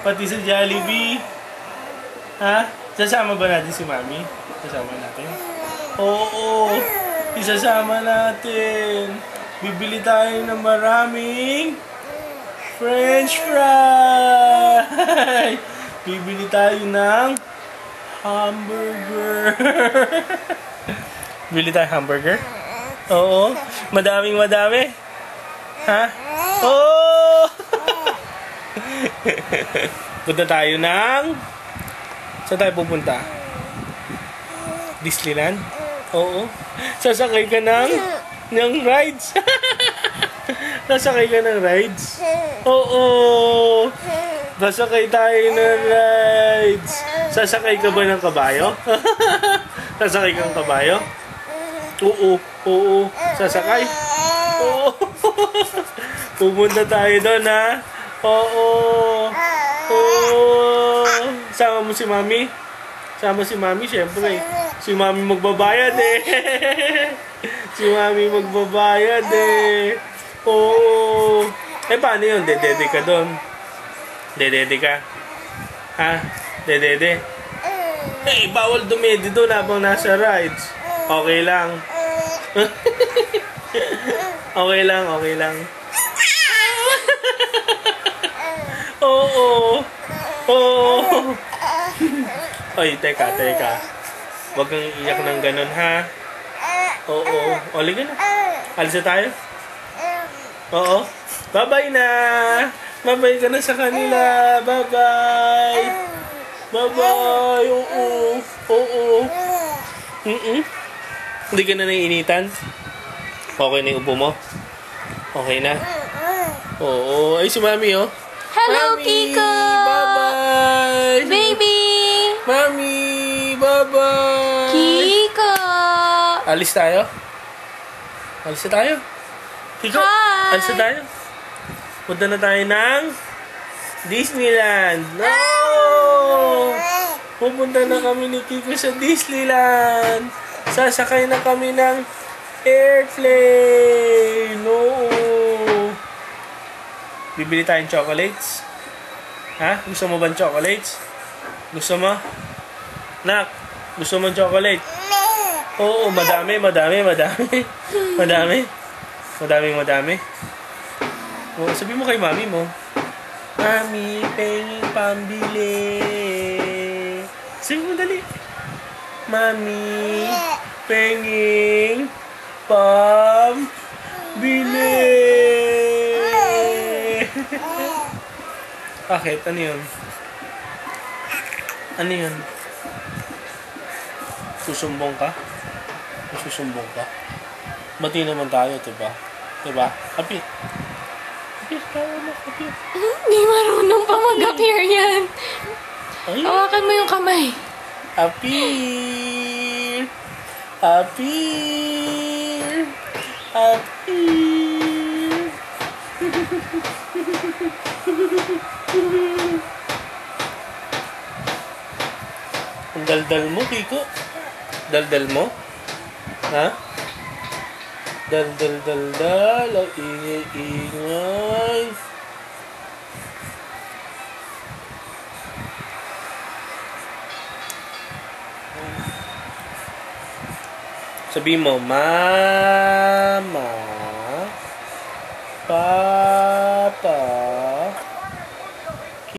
Pati sa Jollibee. Ha? Sasama ba natin si Mami? Sasama natin? Oo. Isasama natin. Bibili tayo ng maraming French fry. Bibili tayo ng hamburger. Bili tayo hamburger? Oo. Madaming madami. Ha? Oo. Punta tayo ng... Saan tayo pupunta? Disneyland? Oo. Sasakay ka ng rides. Sasakay ka ng rides? Oo. Sasakay tayo ng rides. Sasakay ka ba ng kabayo? Sasakay kang kabayo? Oo. Oo. Sasakay? Oo. Pupunta tayo doon, ha? Oo. Oo. Sama mo si Mami? Sama si Mami, syempre. Si Mami magbabayad eh. Si Mami magbabayad eh. Oo. Eh, paano yun? Dedede ka doon? Dedede ka? Ha? Dedede? Eh, bawal dumede doon habang nasa rides. Okay lang. Okay lang, okay lang. Oo. Oo. Oy, teka. Huwag kang iyak ng ganun, ha? Oo. Oli ka na. Alis na tayo? Oo. Bye-bye na. Bye-bye ka na sa kanila. Bye-bye. Bye-bye. Oo. Oo. Hindi ka na naiinitan? Okay na yung upo mo? Okay na? Oo. Ay, si Mami, oh. Hello, Mami, Kiko! Bye-bye! Baby! Mami, bye-bye! Kiko! Alis tayo? Alis na tayo? Kiko, Hi! alis na tayo? Punta na tayo ng Disneyland! No! Pupunta na kami ni Kiko sa Disneyland! Sasakay na kami ng airplane! No! Bibili tayong chocolates? Ha? Gusto mo ba ng chocolates? Gusto mo? Nak, gusto mo ng chocolate? Oo, madami. Oh, sabi mo kay Mami mo. Mami, penging pambili. Sabi mo dali. Mami, penging pambili. Bakit? Ano yun? Ano yun? Susumbong ka? Susumbong ka? Bati naman tayo, diba? Diba? Apit. Apit, tayo mo. Apit. Hindi marunong pa mag-appear yan. Ay. Hawakan mo yung kamay. Appear. Appear. Appear. Ang daldal mo, Kiko. Daldal mo? Ha? Daldal. Ang ingay. Sabi mo, Mama, Pa,